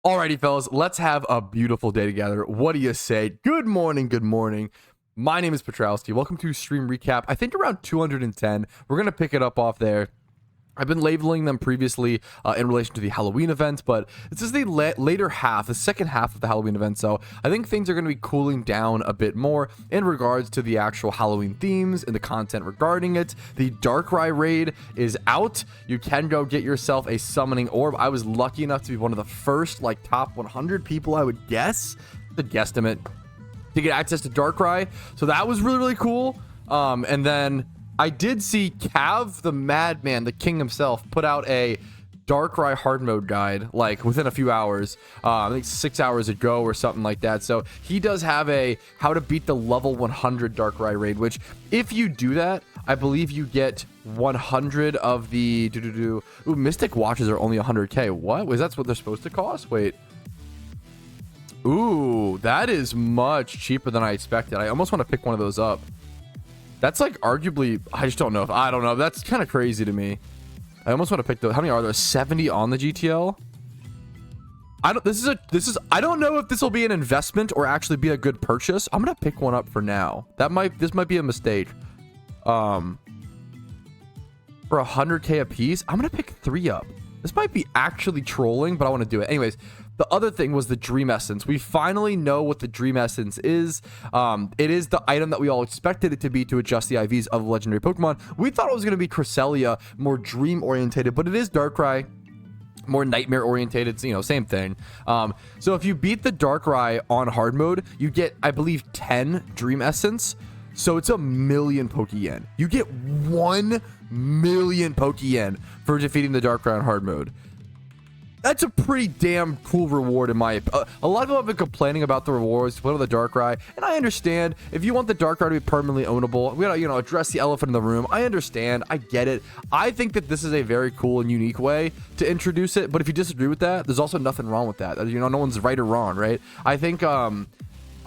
Alrighty, fellas, let's have a beautiful day together. What do you say? Good morning, good morning. My name is Patrouski. Welcome to Stream Recap. I think around 210. We're going to pick it up off there. I've been labeling them previously in relation to the Halloween event, but this is the later half, the second half of the Halloween event, so I think things are going to be cooling down a bit more in regards to the actual Halloween themes and the content regarding it. The Darkrai raid is out. You can go get yourself a summoning orb. I was lucky enough to be one of the first, like, top 100 people, I would guess, the guesstimate, to get access to Darkrai, so that was really, really cool. And then I did see Cav, the madman, the king himself, put out a Darkrai hard mode guide, like, within a few hours. I think 6 hours ago or something like that. So he does have a how to beat the level 100 Darkrai raid, which if you do that, I believe you get 100 of the Ooh, Mystic Watches are only 100k. What? Was that what they're supposed to cost? Wait. Ooh, that is much cheaper than I expected. I almost want to pick one of those up. That's like arguably, I just don't know. I don't know. That's kind of crazy to me. I almost want to pick those. How many are there? 70 on the GTL? I don't know if this will be an investment or actually be a good purchase. I'm going to pick one up for now. This might be a mistake. For 100k a piece, I'm going to pick 3 up. This might be actually trolling, but I want to do it. Anyways, the other thing was the Dream Essence. We finally know what the Dream Essence is. It is the item that we all expected it to be to adjust the IVs of legendary Pokemon. We thought it was going to be Cresselia, more dream-orientated, but it is Darkrai, more nightmare-orientated, you know, same thing. So if you beat the Darkrai on hard mode, you get, I believe, 10 Dream Essence. So it's 1,000,000 Pokeyen. You get 1,000,000 Pokeyen for defeating the Darkrai on hard mode. That's a pretty damn cool reward in my opinion. A lot of people have been complaining about the rewards to play with the Darkrai, and I understand if you want the Darkrai to be permanently ownable, we gotta, you know, address the elephant in the room. I understand, I get it. I think that this is a very cool and unique way to introduce it, but if you disagree with that, there's also nothing wrong with that. You know, no one's right or wrong, right? I think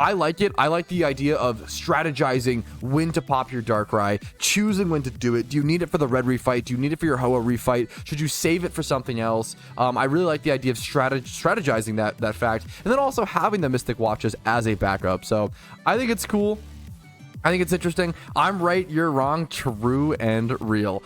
I like it. I like the idea of strategizing when to pop your Darkrai, choosing when to do it. Do you need it for the red refight? Do you need it for your Hoa refight? Should you save it for something else? I really like the idea of strategizing that fact, and then also having the Mystic Watches as a backup. So I think it's cool. I think it's interesting. I'm right, you're wrong, true and real.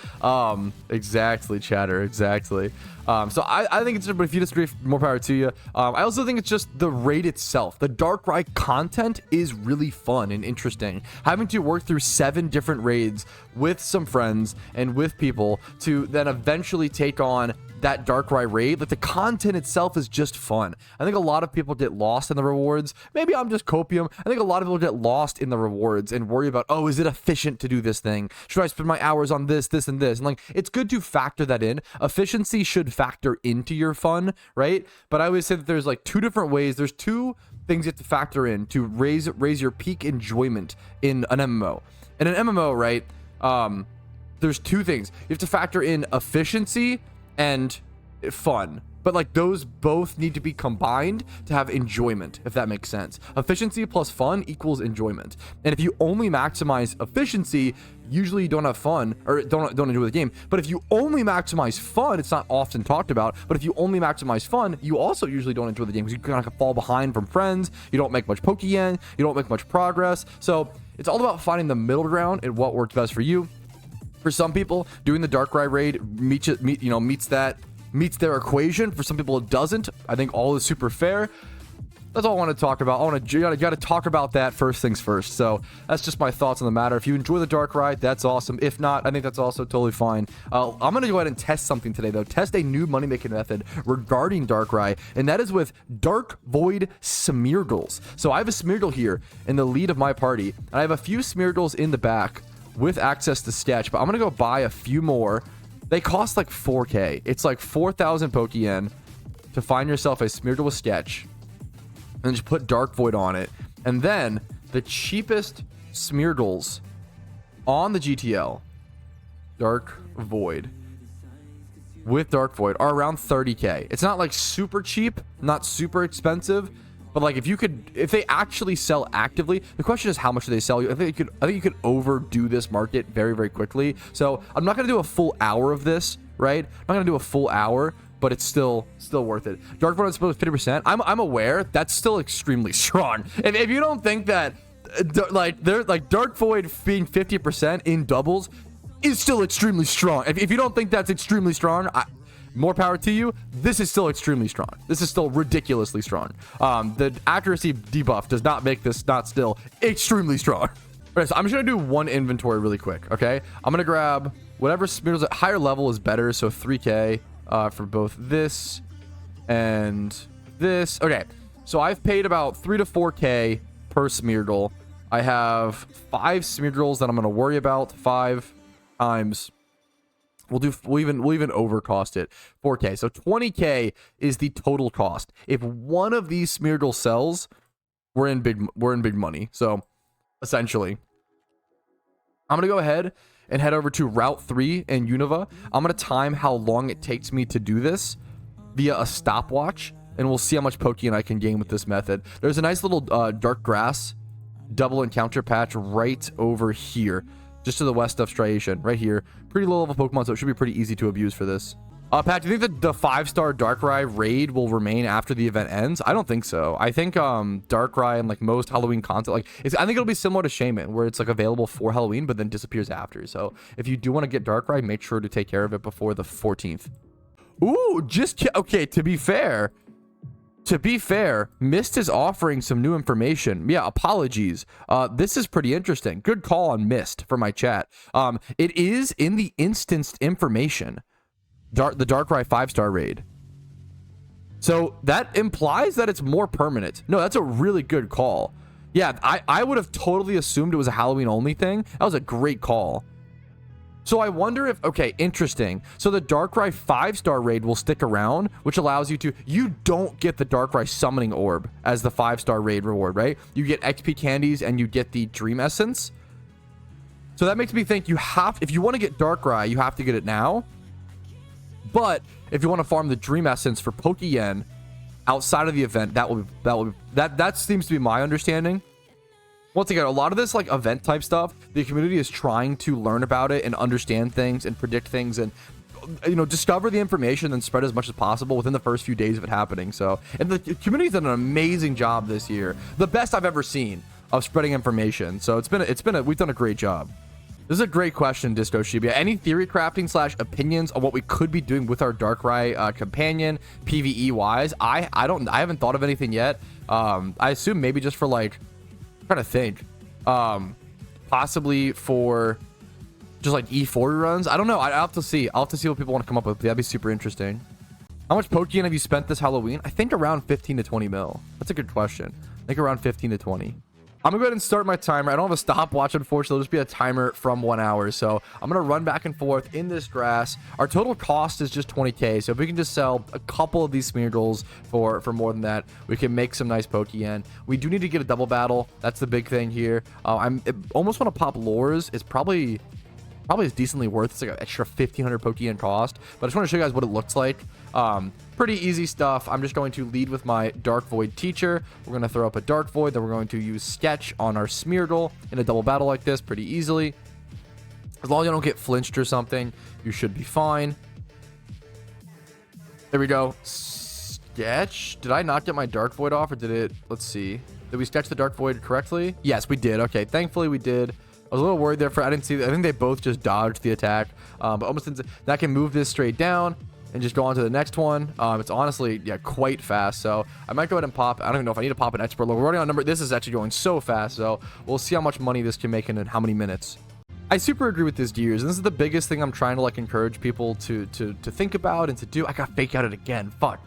Exactly, chatter, exactly. So I think it's, but if you disagree, more power to you. I also think it's just the raid itself. The Darkrai content is really fun and interesting. Having to work through 7 different raids with some friends and with people to then eventually take on that Darkrai raid, like the content itself is just fun. I think a lot of people get lost in the rewards. Maybe I'm just copium. I think a lot of people get lost in the rewards and worry about, oh, is it efficient to do this thing? Should I spend my hours on this, this, and this? And like, it's good to factor that in. Efficiency should factor into your fun, right? But I always say that there's like 2 different ways. There's 2 things you have to factor in to raise your peak enjoyment in an MMO. In an MMO, right? There's 2 things. You have to factor in efficiency and fun, but like those both need to be combined to have enjoyment, if that makes sense. Efficiency plus fun equals enjoyment, and if you only maximize efficiency, usually you don't have fun or don't enjoy the game. But if you only maximize fun, it's not often talked about, but if you only maximize fun, you also usually don't enjoy the game because you kind of fall behind from friends, you don't make much Pokeyen, you don't make much progress. So it's all about finding the middle ground and what works best for you. For some people, doing the Darkrai raid meets their equation. For some people, it doesn't. I think all is super fair. That's all I want to talk about. You gotta talk about that first things first. So that's just my thoughts on the matter. If you enjoy the Darkrai, that's awesome. If not, I think that's also totally fine. I'm gonna go ahead and test something today, though. Test a new money-making method regarding Darkrai, and that is with Dark Void Smeargles. So I have a Smeargle here in the lead of my party, and I have a few Smeargles in the back with access to sketch, but I'm gonna go buy a few more. They cost like 4k. It's like 4,000 Pokeyen to find yourself a Smeargle with sketch and just put Dark Void on it. And then the cheapest Smeargles on the GTL, Dark Void with Dark Void, are around 30k. It's not like super cheap, not super expensive, but like if they actually sell actively, the question is how much do they sell you? I think you could overdo this market very, very quickly. So I'm not gonna do a full hour of this, right? I'm not gonna do a full hour, but it's still worth it. Dark Void is supposed to 50%. I'm aware that's still extremely strong. If you don't think that Dark Void being 50% in doubles is still extremely strong. If you don't think that's extremely strong, more power to you. This is still extremely strong. This is still ridiculously strong. The accuracy debuff does not make this not still extremely strong. Okay, so I'm just gonna do one inventory really quick. Okay, I'm gonna grab whatever Smeargles at higher level is better. So 3k for both this and this. Okay, so I've paid about 3 to 4k per Smeargle. I have 5 Smeargles that I'm gonna worry about 5 times. We'll even overcost it 4k. So 20k is the total cost. If one of these Smeargle sells, we're in big money. So essentially, I'm gonna go ahead and head over to Route 3 in Unova. I'm gonna time how long it takes me to do this via a stopwatch, and we'll see how much Pokeyen I can gain with this method. There's a nice little dark grass double encounter patch right over here, just to the west of Striation, right here. Pretty low level Pokemon, so it should be pretty easy to abuse for this. Pat, do you think that the 5-star Darkrai raid will remain after the event ends? I don't think so. I think Darkrai and like most Halloween content, I think it'll be similar to Shaman, where it's like available for Halloween, but then disappears after. So if you do want to get Darkrai, make sure to take care of it before the 14th. Ooh, okay. To be fair, Mist is offering some new information. Yeah, apologies. This is pretty interesting. Good call on Mist for my chat. It is in the instanced information, the Darkrai 5-star raid. So that implies that it's more permanent. No, that's a really good call. Yeah, I would have totally assumed it was a Halloween only thing. That was a great call. So I wonder if, okay, interesting. So the Darkrai 5-star raid will stick around, which allows you don't get the Darkrai summoning orb as the 5-star raid reward, right? You get XP candies and you get the dream essence. So that makes me think if you want to get Darkrai, you have to get it now. But if you want to farm the dream essence for Pokeyen outside of the event, that seems to be my understanding. Once again, a lot of this like event type stuff, the community is trying to learn about it and understand things and predict things and, you know, discover the information and spread as much as possible within the first few days of it happening. So, and the community's done an amazing job this year, the best I've ever seen of spreading information. So we've done a great job. This is a great question, Disco Shibuya. Any theory crafting / opinions on what we could be doing with our Darkrai companion PvE wise? I haven't thought of anything yet. I assume maybe just for like, trying to think, possibly for just like E4 runs. I don't know. I'll have to see. I'll have to see what people want to come up with. That'd be super interesting. How much Pokeyen have you spent this Halloween? I think around 15 to 20 mil. That's a good question. I think around 15 to 20. I'm gonna go ahead and start my timer. I don't have a stopwatch, unfortunately. It'll just be a timer from 1 hour. So I'm gonna run back and forth in this grass. Our total cost is just 20k. So if we can just sell a couple of these Smeargles for more than that, we can make some nice Pokeyen. We do need to get a double battle. That's the big thing here. I almost want to pop lures. It's probably is decently worth. It's like an extra 1500 Pokeyen cost, but I just want to show you guys what it looks like. Pretty easy stuff. I'm just going to lead with my Dark Void teacher. We're going to throw up a Dark Void, then we're going to use Sketch on our Smeargle in a double battle like this pretty easily. As long as you don't get flinched or something, you should be fine. There we go. Sketch. Did I not get my Dark Void off, or did it? Let's see. Did we sketch the Dark Void correctly? Yes, we did. Okay, thankfully we did. I was a little worried there I didn't see. I think they both just dodged the attack. But almost that can move this straight down and just go on to the next one. It's honestly, yeah, quite fast. So I might go ahead and pop. I don't even know if I need to pop an expert logo. We're already on number. This is actually going so fast. So we'll see how much money this can make in how many minutes. I super agree with this, Gears, and this is the biggest thing I'm trying to like encourage people to think about and to do. I got fake out it again. Fuck.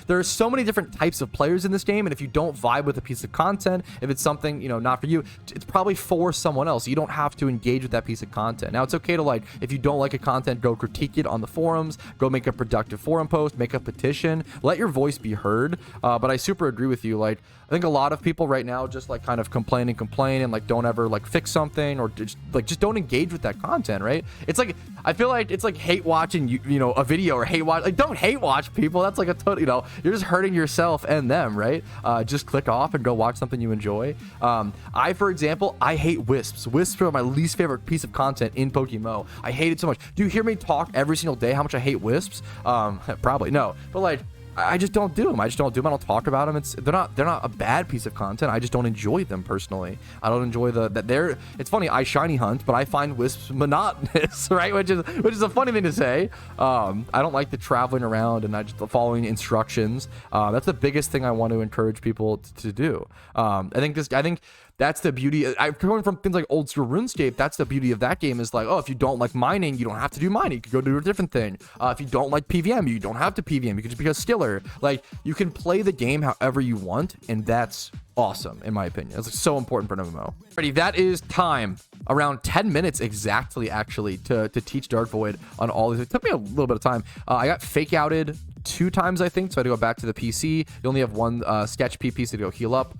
There are so many different types of players in this game, and if you don't vibe with a piece of content, if it's something, you know, not for you, it's probably for someone else. You don't have to engage with that piece of content. Now, it's okay to like, if you don't like a content, go critique it on the forums, go make a productive forum post, make a petition, let your voice be heard. But I super agree with you. Like, I think a lot of people right now just like kind of complain and like don't ever like fix something, or just don't don't engage with that content, right? It's like, I feel like it's like hate watching you know, a video, or hate watch, like, don't hate watch people. That's like a total, you know, you're just hurting yourself and them, right? Just click off and go watch something you enjoy. For example, I hate wisps. Wisps are my least favorite piece of content in PokeMMO. I hate it so much. Do you hear me talk every single day how much I hate wisps? Probably no, but like, I just don't do them. I don't talk about them. They're not a bad piece of content. I just don't enjoy them personally. I don't enjoy it's funny, I shiny hunt, but I find wisps monotonous, right? Which is a funny thing to say. I don't like the traveling around and I just following instructions. That's the biggest thing I want to encourage people to do. I think that's the beauty. Going from things like old school RuneScape, that's the beauty of that game, is like, oh, if you don't like mining, you don't have to do mining. You can go do a different thing. If you don't like PvM, you don't have to PvM. You can just be a skiller. Like, you can play the game however you want, and that's awesome, in my opinion. It's like so important for an MMO. Ready, that is time. Around 10 minutes exactly, actually, to teach Dark Void on all these. It took me a little bit of time. I got fake outed 2 times, I think, so I had to go back to the PC. You only have one sketch PP, so to go heal up.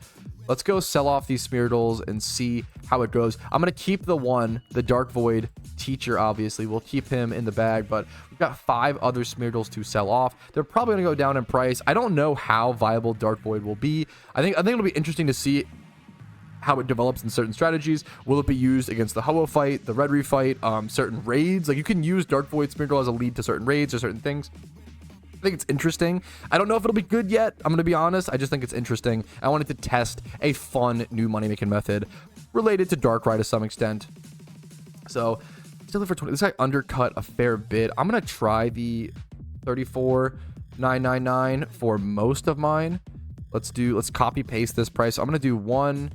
Let's go sell off these Smeargles and see how it goes. I'm going to keep the Dark Void teacher, obviously. We'll keep him in the bag, but we've got 5 other Smeargles to sell off. They're probably going to go down in price. I don't know how viable Dark Void will be. I think it'll be interesting to see how it develops in certain strategies. Will it be used against the Ho-Oh fight, the Red Reef fight, certain raids? Like, you can use Dark Void Smeargle as a lead to certain raids or certain things. I think it's interesting. I don't know if it'll be good yet. I'm going to be honest. I just think it's interesting. I wanted to test a fun new money-making method related to Darkrai to some extent. So, still for 20. This guy undercut a fair bit. I'm going to try the 34,999 for most of mine. Let's copy paste this price. So I'm going to do one.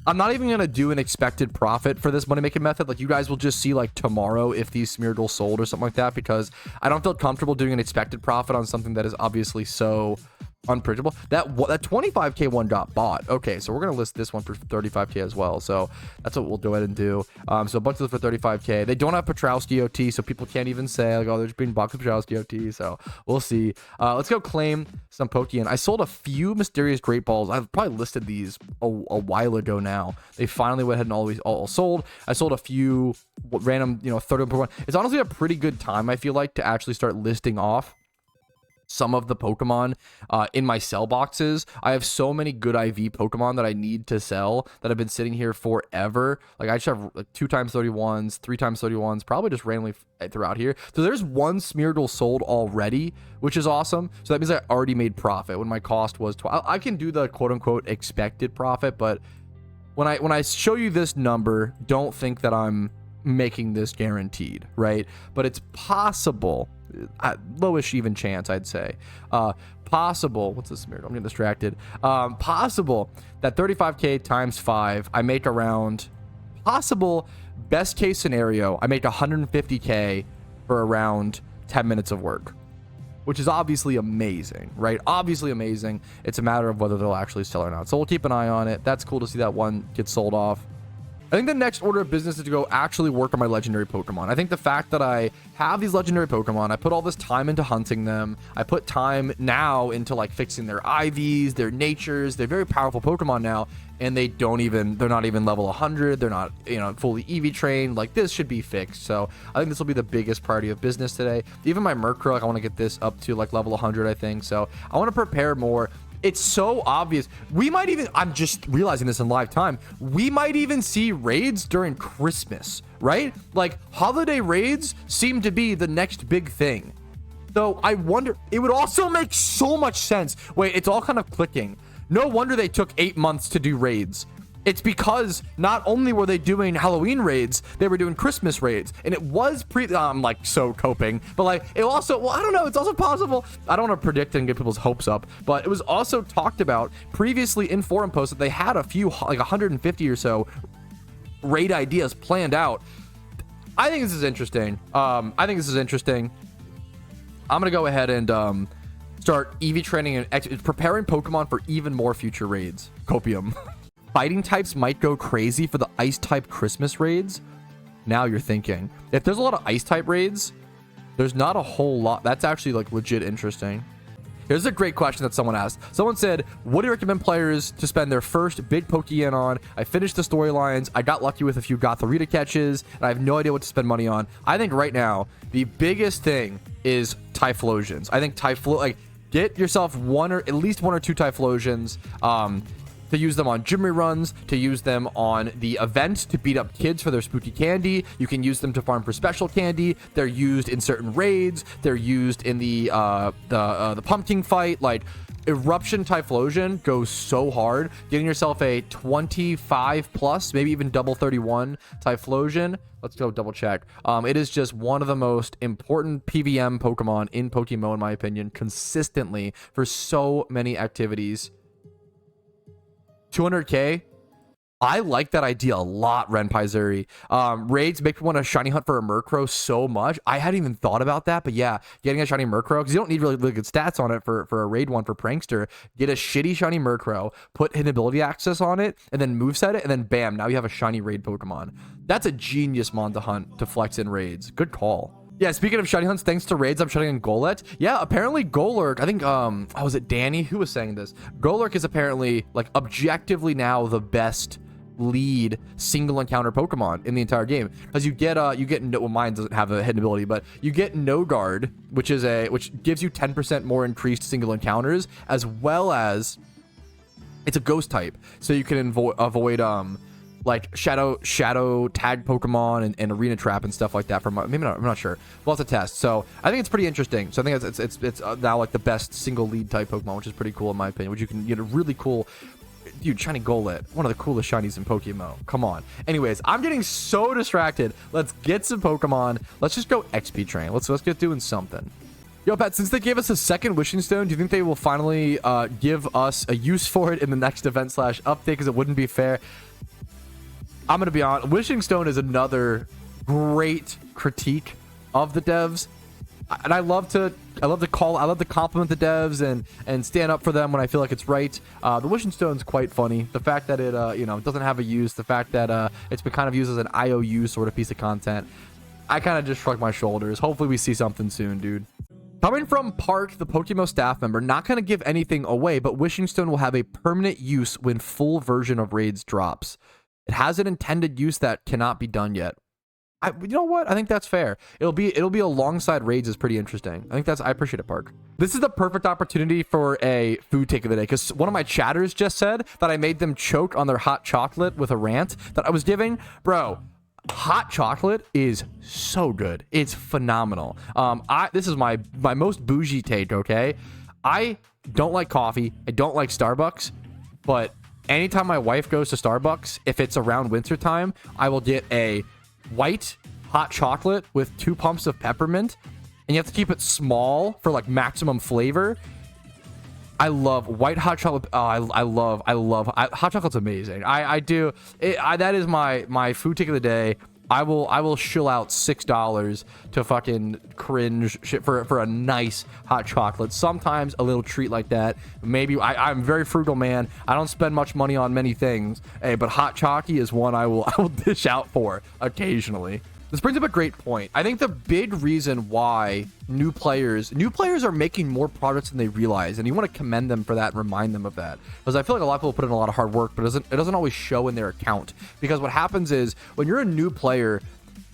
I'm not even going to do an expected profit for this money-making method. Like, you guys will just see, like, tomorrow if these Smeargles sold or something like that, because I don't feel comfortable doing an expected profit on something that is obviously so unpredictable. That 25k one got bought. Okay, so we're going to list this one for 35k as well. So that's what we'll go ahead and do. So a bunch of them for 35k. They don't have Patrouski OT, so people can't even say, like, oh, they're just being bought with Patrouski OT. So we'll see. Let's go claim some Pokeyen. I sold a few Mysterious Great Balls. I've probably listed these a while ago now. They finally went ahead and all sold. I sold a few random, 31 per one. It's honestly a pretty good time, I feel like, to actually start listing off some of the Pokemon in my sell boxes. I have so many good IV Pokemon that I need to sell that have been sitting here forever. Like, I just have like 2x31s, 3x31s, probably just randomly throughout here. So there's one Smeargle sold already, which is awesome. So that means I already made profit when my cost was 12. I can do the quote unquote expected profit, but when I show you this number, don't think that I'm making this guaranteed, right? But it's possible, lowish even chance, I'd say, possible, what's this Smeargle? I'm getting distracted. Possible that 35k times 5, I make around, possible best case scenario, I make 150k for around 10 minutes of work, which is obviously amazing, right? Obviously amazing. It's a matter of whether they'll actually sell or not. So we'll keep an eye on it. That's cool to see that one get sold off. I think the next order of business is to go actually work on my legendary Pokemon. I think the fact that I have these legendary Pokemon, I put all this time into hunting them. I put time now into like fixing their IVs, their natures. They're very powerful Pokemon now, and they're not even level 100. They're not, fully EV trained. Like, this should be fixed. So I think this will be the biggest priority of business today. Even my Murkrow, I want to get this up to like level 100, I think. So I want to prepare more. It's so obvious. We might even, I'm just realizing this in live time, we might even see raids during Christmas, right? Like, holiday raids seem to be the next big thing. So I wonder, it would also make so much sense. Wait, it's all kind of clicking. No wonder they took 8 months to do raids. It's because not only were they doing Halloween raids, they were doing Christmas raids. And it was I'm like so coping, but like it also, well, I don't know. It's also possible. I don't want to predict and get people's hopes up, but it was also talked about previously in forum posts that they had a few, like 150 or so raid ideas planned out. I think this is interesting. I'm going to go ahead and start EV training and preparing Pokemon for even more future raids. Copium. Fighting types might go crazy for the ice type Christmas raids. Now you're thinking, if there's a lot of ice type raids, there's not a whole lot. That's actually like legit interesting. Here's a great question that someone asked. Someone said, what do you recommend players to spend their first big Pokeyen on? I finished the storylines. I got lucky with a few Gothorita catches, and I have no idea what to spend money on. I think right now, the biggest thing is Typhlosions. I think like, get yourself at least one or two Typhlosions, to use them on gym runs, to use them on the event to beat up kids for their spooky candy. You can use them to farm for special candy. They're used in certain raids. They're used in the pumpkin fight. Like, Eruption Typhlosion goes so hard. Getting yourself a 25 plus, maybe even double 31 Typhlosion. Let's go double check. It is just one of the most important PVM Pokemon in PokeMMO, in my opinion, consistently for so many activities. 200k. I like that idea a lot, Renpaizuri. Raids make me want to shiny hunt for a Murkrow so much. I hadn't even thought about that, but yeah, getting a shiny Murkrow, because you don't need really good stats on it for a raid one for Prankster. Get a shitty shiny Murkrow, put hidden ability access on it, and then moveset it, and then bam, now you have a shiny raid Pokemon. That's a genius mon to hunt to flex in raids. Good call. Yeah, speaking of shiny hunts, thanks to raids, I'm shutting in Golett. Yeah, apparently Golurk, I think, was it Danny who was saying this? Golurk is apparently, like, objectively now the best lead single encounter Pokemon in the entire game. Because you get well, mine doesn't have a hidden ability, but you get No Guard, which gives you 10% more increased single encounters, as well as it's a ghost type. So you can avoid, like shadow tag Pokemon and arena trap and stuff like that. From maybe not, I'm not sure. We'll have to test. So I think it's pretty interesting. So I think it's now like the best single lead type Pokemon, which is pretty cool in my opinion. Which you can get a really cool, dude, shiny Golett, one of the coolest shinies in PokeMMO. Come on. Anyways, I'm getting so distracted. Let's get some Pokemon. Let's just go XP train. Let's get doing something. Yo, Pat, since they gave us a second Wishing Stone, do you think they will finally give us a use for it in the next event / update? Because it wouldn't be fair. I'm gonna be honest, Wishing Stone is another great critique of the devs, and I love to compliment the devs and stand up for them when I feel like it's right. The Wishing Stone's quite funny. The fact that it doesn't have a use, the fact that it's been kind of used as an IOU sort of piece of content, I kind of just shrug my shoulders. Hopefully we see something soon, dude. Coming from Park, the PokeMMO staff member, not going to give anything away, but Wishing Stone will have a permanent use when full version of raids drops. It has an intended use that cannot be done yet. You know what? I think that's fair. It'll be alongside raids is pretty interesting. I appreciate it, Park. This is the perfect opportunity for a food take of the day, because one of my chatters just said that I made them choke on their hot chocolate with a rant that I was giving. Bro, hot chocolate is so good. It's phenomenal. This is my most bougie take, okay? I don't like coffee. I don't like Starbucks, but anytime my wife goes to Starbucks, if it's around winter time, I will get a white hot chocolate with 2 pumps of peppermint, and you have to keep it small for like maximum flavor. I love white hot chocolate. Oh, I love hot chocolate's amazing. I do. That is my food take of the day. I will shill out $6 to fucking cringe shit for a nice hot chocolate. Sometimes a little treat like that. Maybe I'm a very frugal man. I don't spend much money on many things. Hey, but hot chocky is one I will dish out for occasionally. This brings up a great point. I think the big reason why new players are making more progress than they realize, and you want to commend them for that and remind them of that, because I feel like a lot of people put in a lot of hard work, but it doesn't always show in their account. Because what happens is when you're a new player,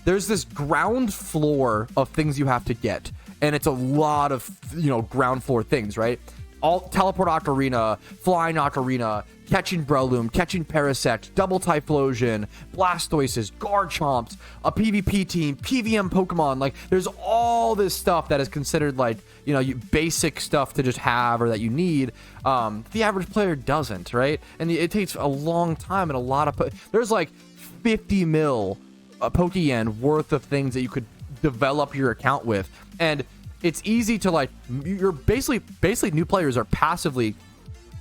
there's this ground floor of things you have to get, and it's a lot of ground floor things, right? All teleport Ocarina, flying Ocarina, catching Breloom, catching Parasect, double Typhlosion, Blastoises, Garchomps, a PvP team, PVM Pokemon. Like, there's all this stuff that is considered like, basic stuff to just have or that you need. The average player doesn't, right? And it takes a long time and a lot of... There's like 50 mil Pokeyen worth of things that you could develop your account with. And it's easy to like, you're basically new players are passively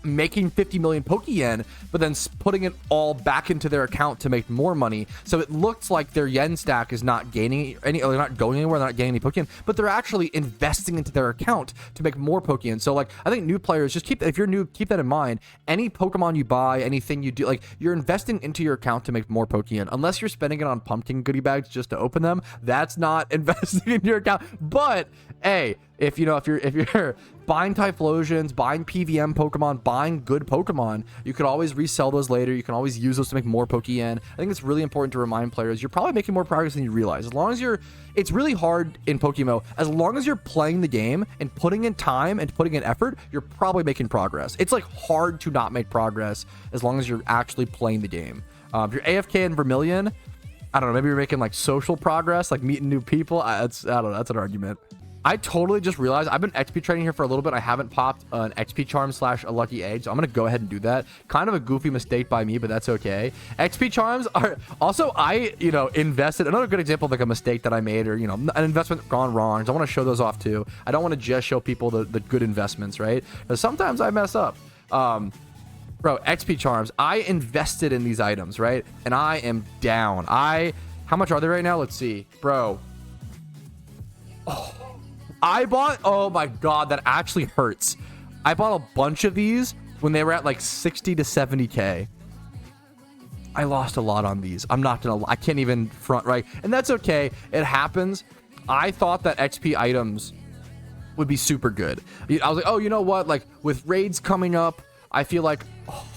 making 50 million Pokeyen, but then putting it all back into their account to make more money. So it looks like their yen stack is not gaining any, or they're not going anywhere, they're not getting any Pokeyen, but they're actually investing into their account to make more Pokeyen. So like, I think new players just if you're new, keep that in mind. Any Pokemon you buy, anything you do, like, you're investing into your account to make more Pokeyen. Unless you're spending it on pumpkin goodie bags just to open them, that's not investing in your account. But hey, if you're buying Typhlosions, buying PVM Pokemon, buying good Pokemon. You could always resell those later. You can always use those to make more Pokeyen. I think it's really important to remind players you're probably making more progress than you realize. As long as you're, it's really hard in PokeMMO. As long as you're playing the game and putting in time and putting in effort, you're probably making progress. It's like hard to not make progress as long as you're actually playing the game. If you're AFK in Vermilion, I don't know, maybe you're making like social progress, like meeting new people. I don't know, that's an argument. I totally just realized I've been XP trading here for a little bit. I haven't popped an XP charm / a lucky egg, so I'm gonna go ahead and do that. Kind of a goofy mistake by me, but that's okay. XP charms are also, I invested. Another good example of like a mistake that I made, or an investment gone wrong. So I want to show those off too. I don't want to just show people the good investments, right? Because sometimes I mess up. Bro, XP charms. I invested in these items, right? And I am down. How much are they right now? Let's see, bro. I bought, oh my god, that actually hurts. I bought a bunch of these when they were at like 60 to 70k. I lost a lot on these. I'm not gonna, I can't even front, right? And that's okay. It happens. I thought that XP items would be super good. I was like, oh, you know what? Like with raids coming up, I feel like, oh,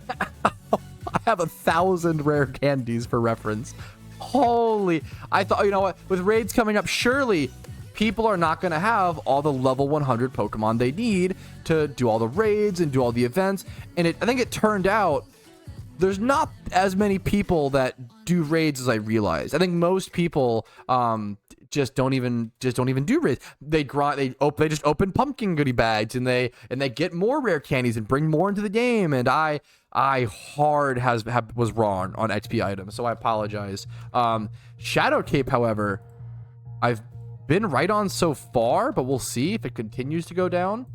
I have 1,000 rare candies for reference. Holy, I thought, you know what? With raids coming up, surely people are not going to have all the level 100 Pokemon they need to do all the raids and do all the events. And I think it turned out there's not as many people that do raids as I realized. I think most people just don't even do raids. They just open pumpkin goodie bags and they get more rare candies and bring more into the game. And I was wrong on XP items, so I apologize. Shadow Cape, however, I've been right on so far, but we'll see if it continues to go down.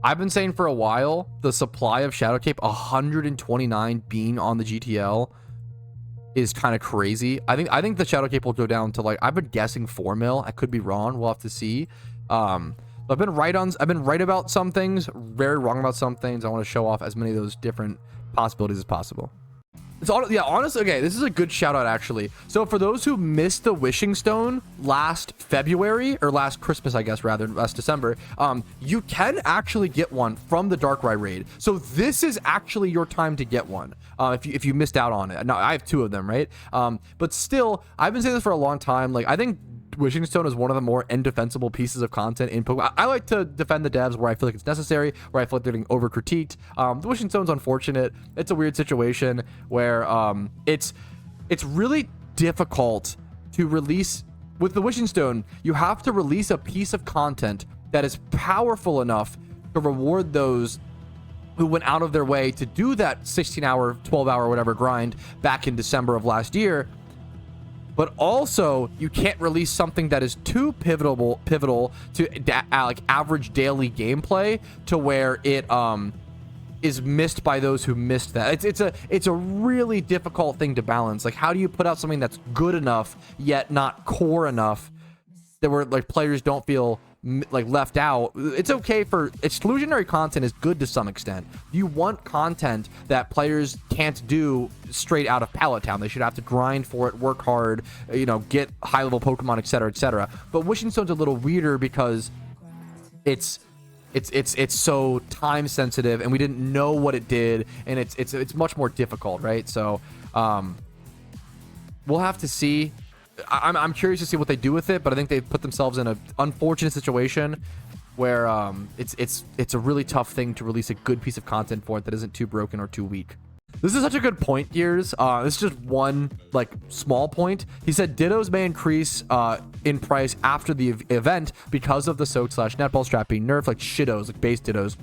I've been saying for a while the supply of Shadow Cape 129 being on the GTL is kind of crazy. I think the Shadow Cape will go down to, like, I've been guessing 4 mil. I could be wrong. We'll have to see. I've been right about some things, very wrong about some things. I want to show off as many of those different possibilities as possible. Yeah, honestly, okay, this is a good shout out actually. So for those who missed the Wishing Stone last February, or last Christmas, I guess, rather, last December, you can actually get one from the Darkrai raid. So this is actually your time to get one, if you missed out on it. Now, I have 2 of them, right? But still, I've been saying this for a long time. Like, I think Wishing Stone is one of the more indefensible pieces of content in Pokemon. I like to defend the devs where I feel like it's necessary, where I feel like they're getting over critiqued. The Wishing Stone's unfortunate. It's a weird situation where it's really difficult to release. With the Wishing Stone, you have to release a piece of content that is powerful enough to reward those who went out of their way to do that 16-hour, 12-hour, whatever grind back in December of last year. But also, you can't release something that is too pivotal to like average daily gameplay to where it is missed by those who missed that. It's a really difficult thing to balance. Like, how do you put out something that's good enough yet not core enough that where like players don't feel like left out? It's okay for exclusionary content is good to some extent. You want content that players can't do straight out of Pallet Town. They should have to grind for it, work hard, get high level Pokemon, etc., etc. But Wishing Stone's a little weirder because it's so time sensitive, and we didn't know what it did, and it's much more difficult, right? So we'll have to see. I'm curious to see what they do with it, but I think they've put themselves in an unfortunate situation where it's a really tough thing to release a good piece of content for it that isn't too broken or too weak. This is such a good point, Gears. This is just one like small point. He said Dittos may increase in price after the event because of the soak / netball strap being nerfed, like shittos, like base Dittos.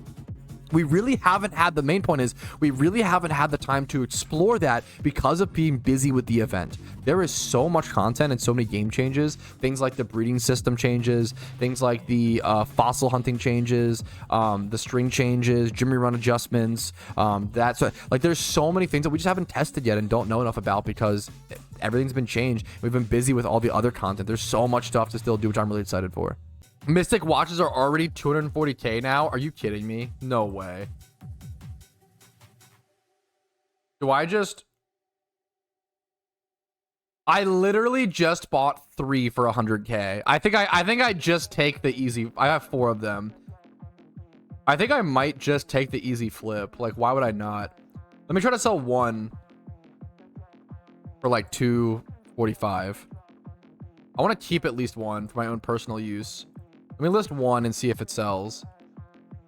We really haven't had, the main point is, we really haven't had the time to explore that because of being busy with the event. There is so much content and so many game changes, things like the breeding system changes, things like the fossil hunting changes, the string changes, gym run adjustments, that's like, there's so many things that we just haven't tested yet and don't know enough about because everything's been changed. We've been busy with all the other content. There's so much stuff to still do, which I'm really excited for. Mystic watches are already 240k now. Are you kidding me? No way. Do I just I literally just bought 3 for 100k. I think I just take the easy. I have 4 of them. I think I might just take the easy flip. Like, why would I not? Let me try to sell 1 for like 245. I want to keep at least 1 for my own personal use. Let me list 1 and see if it sells.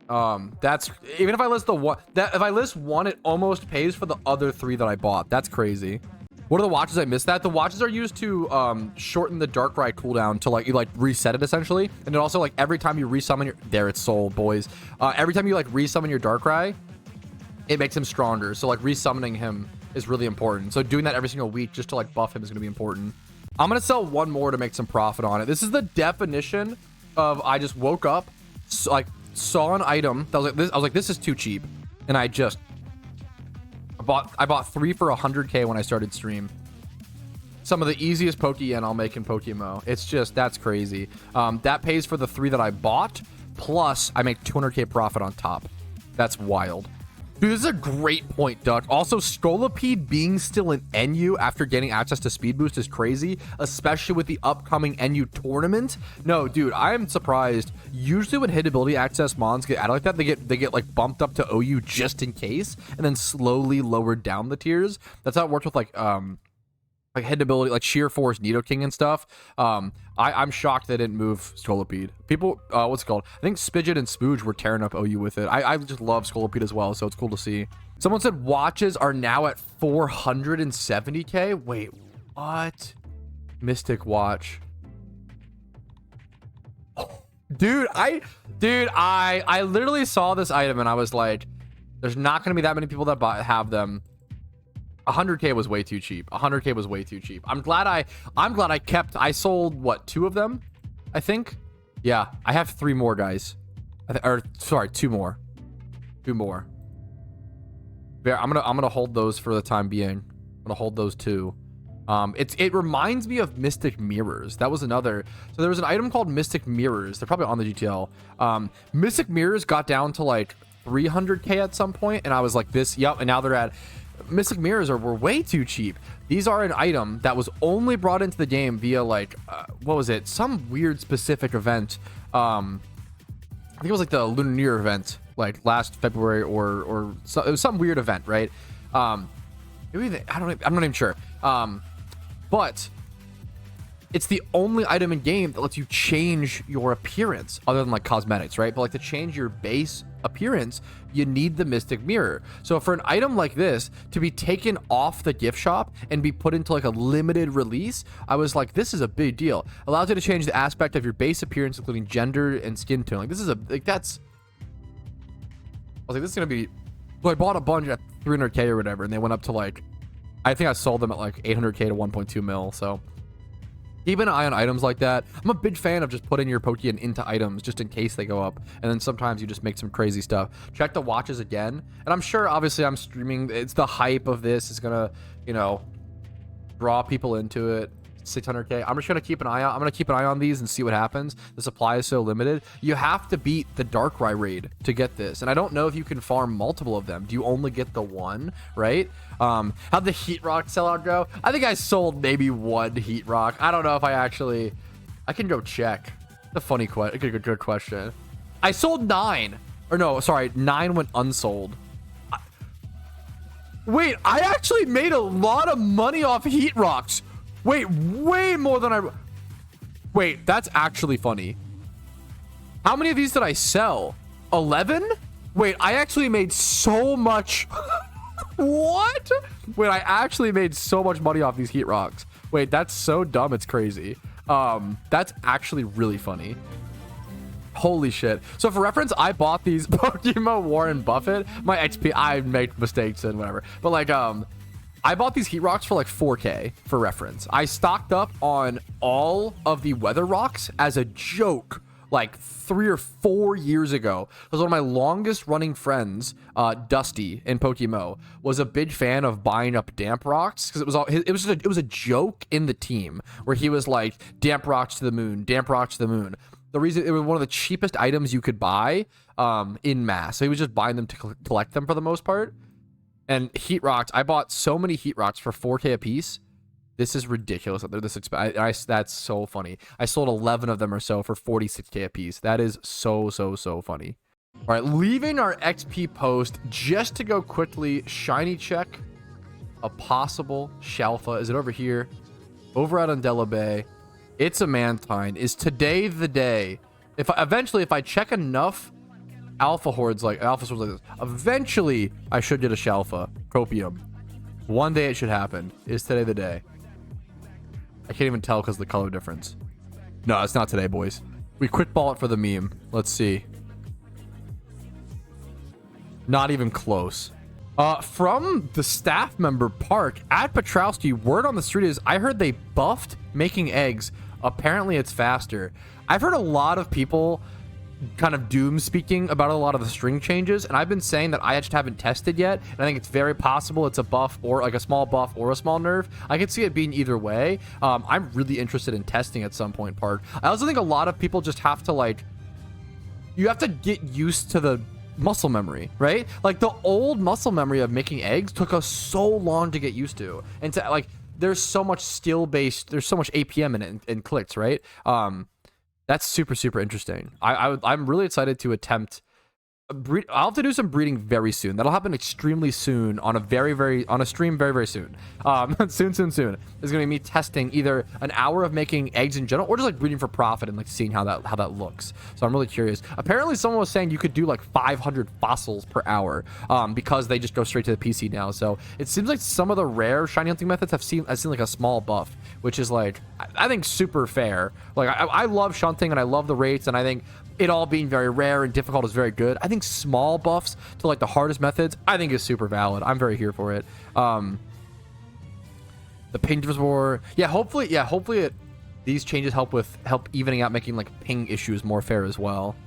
That's even if I list the one that if I list 1, it almost pays for the other 3 that I bought. That's crazy. What are the watches? I missed that. The watches are used to shorten the Darkrai cooldown to like reset it essentially, and it also like every time you resummon your it's sold, boys. Every time you like resummon your Darkrai, it makes him stronger. So like resummoning him is really important. So doing that every single week just to like buff him is gonna be important. I'm gonna sell 1 more to make some profit on it. This is the definition of I just woke up, like saw an item that was like this. I was like, this is too cheap, and I bought 3 for 100k when I started stream. Some of the easiest Pokeyen I'll make in PokeMMO. It's just, that's crazy. That pays for the 3 that I bought, plus I make 200k profit on top. That's wild. Dude, this is a great point, Duck. Also, Scolipede being still in NU after getting access to Speed Boost is crazy, especially with the upcoming NU tournament. No, dude, I am surprised. Usually when hit ability access mons get added like that, they get like bumped up to OU just in case, and then slowly lowered down the tiers. That's how it works with like hit ability, like Sheer Force, Nidoking and stuff. I'm shocked they didn't move Scolipede. People, what's it called? I think Spidget and Spooge were tearing up OU with it. I just love Scolipede as well, so it's cool to see. Someone said watches are now at 470k. Wait, what? Mystic watch. Dude, I literally saw this item and I was like, there's not going to be that many people that have them. 100k was way too cheap. 100k was way too cheap. I'm glad I sold what, 2 of them, I think. Yeah, I have 3 more, guys. Or sorry, 2 more. 2 more. I'm gonna hold those for the time being. I'm gonna hold those 2. It reminds me of Mystic Mirrors. That was another. So there was an item called Mystic Mirrors. They're probably on the GTL. Mystic Mirrors got down to like 300k at some point, and I was like, this, yep. And now they're at. Mystic Mirrors were way too cheap. These are an item that was only brought into the game via like what was it? Some weird specific event. I think it was like the Lunar New Year event, like last February or so, it was some weird event, right? Maybe I'm not even sure. But it's the only item in game that lets you change your appearance other than like cosmetics, right? But like to change your base appearance, you need the Mystic Mirror. So for an item like this to be taken off the gift shop and be put into like a limited release, I was like, this is a big deal. Allows you to change the aspect of your base appearance, including gender and skin tone. Like this is a, like that's, I was like, this is gonna be, so I bought a bunch at 300k or whatever, and they went up to like, I think I sold them at like 800k to 1.2 mil. So keep an eye on items like that. I'm a big fan of just putting your Pokeyen into items just in case they go up. And then sometimes you just make some crazy stuff. Check the watches again. And I'm sure, obviously, I'm streaming. It's the hype of this is going to, you know, draw people into it. 600k. I'm just going to keep an eye out. I'm going to keep an eye on these and see what happens. The supply is so limited. You have to beat the Darkrai raid to get this. And I don't know if you can farm multiple of them. Do you only get the one, right? How'd the Heat Rock sellout go? I think I sold maybe 1 Heat Rock. I don't know if I can go check. It's a funny question. Good question. I sold 9. Or no, sorry, 9 went unsold. Wait, I actually made a lot of money off Heat Rocks. Wait, way more than I... Wait, that's actually funny. How many of these did I sell? 11? Wait, I actually made so much... What? Wait, I actually made so much money off these Heat Rocks. Wait, that's so dumb, it's crazy. That's actually really funny. Holy shit. So for reference, I bought these PokeMMO Warren Buffett. My XP, I make mistakes and whatever. But like, I bought these Heat Rocks for like 4k for reference. I stocked up on all of the Weather Rocks as a joke like 3 or 4 years ago. Because one of my longest running friends, Dusty in PokeMMO, was a big fan of buying up Damp Rocks because it was a joke in the team where he was like, Damp Rocks to the moon, Damp Rocks to the moon. The reason it was one of the cheapest items you could buy in mass. So he was just buying them to collect them for the most part. And Heat Rocks, I bought so many Heat Rocks for 4k a piece This is ridiculous that they're this expensive. That's so funny. I sold 11 of them or so for 46k a piece. That is so funny. All right, leaving our XP post just to go quickly shiny check a possible Shalfa. Is it over here? Over at Undella Bay. It's a Mantine. Is today the day? If I check enough alpha swords like this, eventually I should get a Shalfa copium. One day it should happen. Is today the day? I can't even tell because of the color difference. No, it's not today, boys. We quick ball it for the meme. Let's see. Not even close. From the staff member Park at Patrouski, word on the street is I heard they buffed making eggs. Apparently it's faster. I've heard a lot of people kind of doom speaking about a lot of the string changes, and I've been saying that I just haven't tested yet, and I think it's very possible it's a buff or like a small buff or a small nerf. I could see it being either way. I'm really interested in testing at some point, Park. I also think a lot of people just have to like, you have to get used to the muscle memory, right? Like the old muscle memory of making eggs took us so long to get used to, and to like there's so much skill based, there's so much APM in it and clicks, right? That's super interesting. I'm really excited to attempt. I'll have to do some breeding very soon. That'll happen extremely soon on a on a stream very soon. Soon. It's gonna be me testing either an hour of making eggs in general or just like breeding for profit and like seeing how that looks. So I'm really curious. Apparently someone was saying you could do like 500 fossils per hour because they just go straight to the PC now. So it seems like some of the rare shiny hunting methods I've seen like a small buff, which is like I think super fair. Like I love shunting and I love the rates, and I think it all being very rare and difficult is very good. I think small buffs to like the hardest methods, I think is super valid. I'm very here for it. The ping difference war, hopefully these changes help evening out, making like ping issues more fair as well.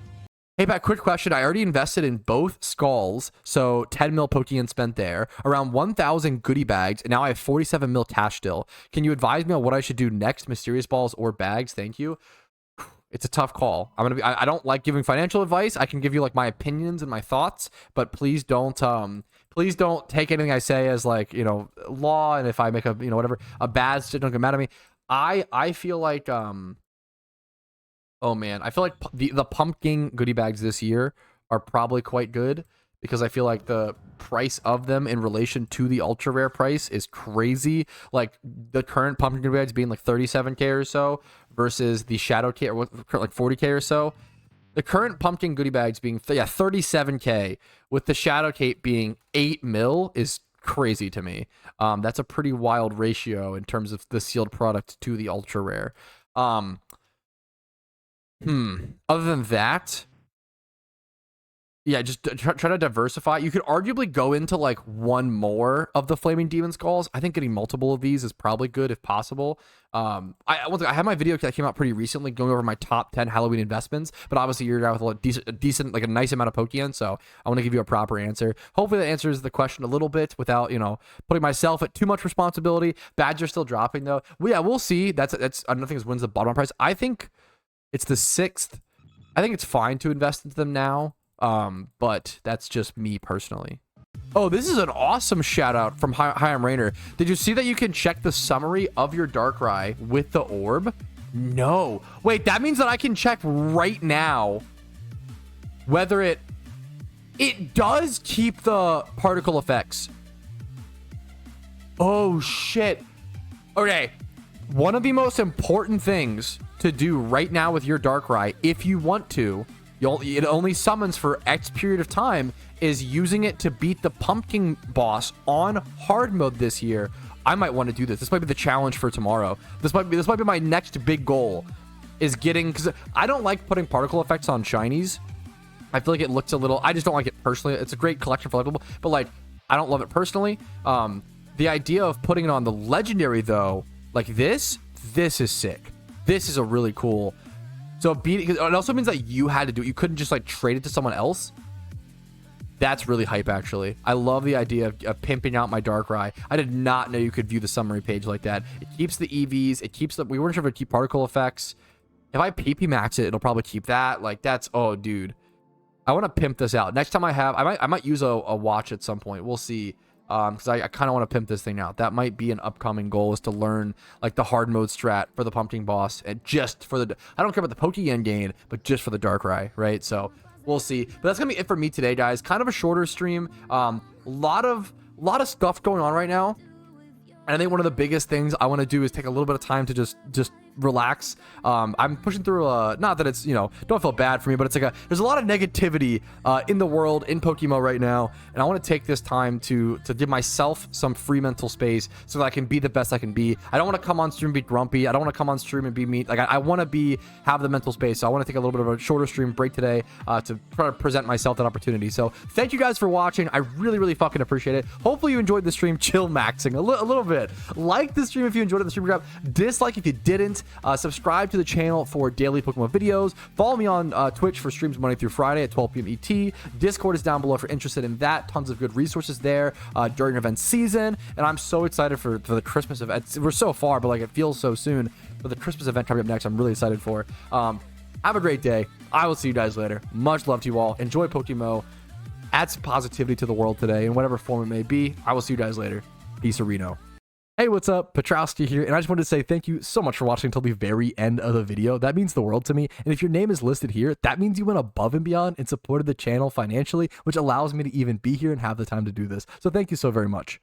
Hey Pat, quick question. I already invested in both skulls, so 10 mil Pokeyen spent there, around 1,000 goodie bags, and now I have 47 mil cash still. Can you advise me on what I should do next? Mysterious balls or bags? Thank you. It's a tough call. I don't like giving financial advice. I can give you like my opinions and my thoughts, but please don't take anything I say as like, you know, law. And if I make a, you know, whatever, a bad shit, don't get mad at me. I feel like, oh man, I feel like the pumpkin goodie bags this year are probably quite good because I feel like the price of them in relation to the ultra rare price is crazy. Like the current pumpkin goodie bags being like 37k or so versus the shadow k or like 40k or so. The current pumpkin goodie bags being 37k with the shadow cape being 8 mil is crazy to me. That's a pretty wild ratio in terms of the sealed product to the ultra rare. Other than that, yeah, just try to diversify. You could arguably go into like one more of the Flaming Demon Skulls. I think getting multiple of these is probably good if possible. I had my video that came out pretty recently going over my top 10 Halloween investments, but obviously you're out with a decent, like a nice amount of Pokeyen, so I want to give you a proper answer. Hopefully that answers the question a little bit without, you know, putting myself at too much responsibility. Badges are still dropping though. Well, yeah, we'll see. That's another thing is wins the bottom price. I think it's the 6th. I think it's fine to invest into them now. But that's just me personally. Oh, this is an awesome shout out from Hi, I'm Rainer. Did you see that you can check the summary of your Darkrai with the orb? No. Wait, that means that I can check right now whether it does keep the particle effects. Oh shit. Okay. One of the most important things to do right now with your Darkrai, if you want to, it only summons for X period of time, is using it to beat the pumpkin boss on hard mode this year. I might want to do this. This might be the challenge for tomorrow. This might be my next big goal, is getting, because I don't like putting particle effects on shinies. I feel like it looks a little, I just don't like it personally. It's a great collection for people, but like I don't love it personally. The idea of putting it on the legendary though, like this is sick. This is a really cool. So it also means that you had to do it. You couldn't just like trade it to someone else. That's really hype, actually. I love the idea of pimping out my Darkrai. I did not know you could view the summary page like that. It keeps the EVs. It keeps the... We weren't sure if it would keep particle effects. If I PP max it, it'll probably keep that. Like, that's... Oh, dude. I want to pimp this out. Next time I might use a watch at some point. We'll see. because I kind of want to pimp this thing out. That might be an upcoming goal, is to learn like the hard mode strat for the pumpkin boss, and just for the, I don't care about the Pokeyen gain, but just for the Darkrai, right? So we'll see. But that's gonna be it for me today, guys. Kind of a shorter stream. Lot of stuff going on right now. And I think one of the biggest things I want to do is take a little bit of time to just relax. I'm pushing through not that it's, you know, don't feel bad for me, but it's like there's a lot of negativity in the world, in PokeMMO right now, and I want to take this time to give myself some free mental space so that I can be the best I can be. I don't want to come on stream and be grumpy. I don't want to come on stream and be mean. Like I want to have the mental space. So I want to take a little bit of a shorter stream break today to try to present myself that opportunity. So thank you guys for watching. I really fucking appreciate it. Hopefully you enjoyed the stream. Chill maxing a little bit. Like the stream if you enjoyed it, the stream grab. Dislike if you didn't. Subscribe to the channel for daily PokeMMO videos. Follow me on Twitch for streams Monday through Friday at 12 p.m. ET. Discord is down below if you're interested in that. Tons of good resources there during event season. And I'm so excited for the Christmas event. We're so far, but like it feels so soon. But the Christmas event coming up next, I'm really excited for. Have a great day. I will see you guys later. Much love to you all. Enjoy PokeMMO. Add some positivity to the world today in whatever form it may be. I will see you guys later. Peace, Reno. Hey, what's up? Patrouski here, and I just wanted to say thank you so much for watching until the very end of the video. That means the world to me, and if your name is listed here, that means you went above and beyond and supported the channel financially, which allows me to even be here and have the time to do this. So thank you so very much.